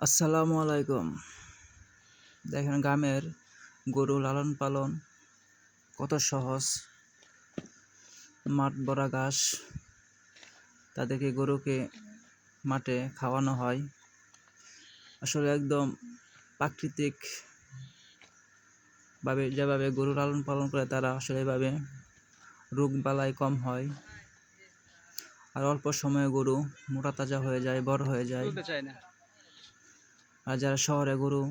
আসসালামু আলাইকুম। দেখেন গ্রামের গরু লালন পালন কত সহজ। মাঠ ভরা ঘাস, গরুকে মাঠে খাওয়ানো হয়। আসলে একদম প্রাকৃতিক ভাবে যেভাবে গরু লালন পালন করে তারা আসলে এভাবে রোগ বালাই কম হয়, আর অল্প সময়ে গরু মোটা তাজা হয়ে যায়, বড় হয়ে যায়। আর যারা শহরে গরু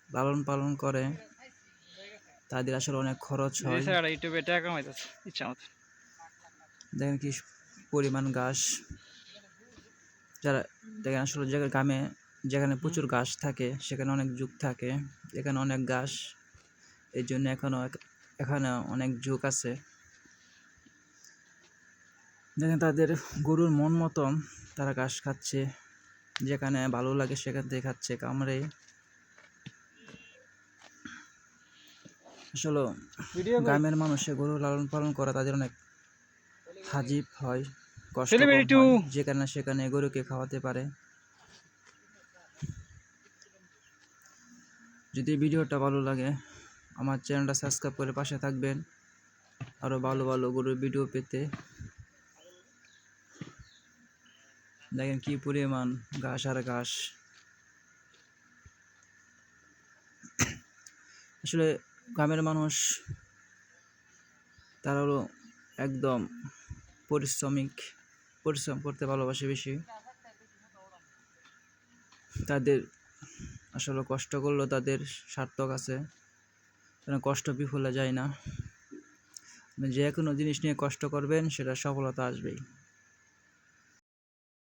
লালন পালন করে তাদের আসলে অনেক খরচ হয়। দেখেন কি পরিমাণ ঘাস। যারা দেখেন আসলে গ্রামে যেখানে প্রচুর ঘাস থাকে সেখানে অনেক ঝোঁক থাকে, এখানে অনেক ঘাস, এই জন্য এখানে অনেক ঝোঁক আছে। দেখেন তাদের গরুর মন মতন তারা ঘাস খাচ্ছে, যেখানে ভালো লাগে সেখান থেকে খাচ্ছে কামড়ে। আসলে গ্রামের মানুষে গরু লালন পালন করা তাদের অনেক হাজিব হয়, কষ্ট হয়, যেখানে সেখানে গরুকে খাওয়াতে পারে। যদি ভিডিওটা ভালো লাগে আমার চ্যানেলটা সাবস্ক্রাইব করে পাশে থাকবেন আরো ভালো ভালো গরুর ভিডিও পেতে। দেখেন কি পরিমাণ ঘাস আর ঘাস। আসলে গ্রামের মানুষ তারা হলো একদম পরিশ্রম করতে ভালোবাসে বেশি। তাদের আসলে কষ্ট করলেও তাদের সার্থক আছে, কষ্ট বিফলে যায় না। যে কোনো জিনিস নিয়ে কষ্ট করবেন সেটা সফলতা আসবেই।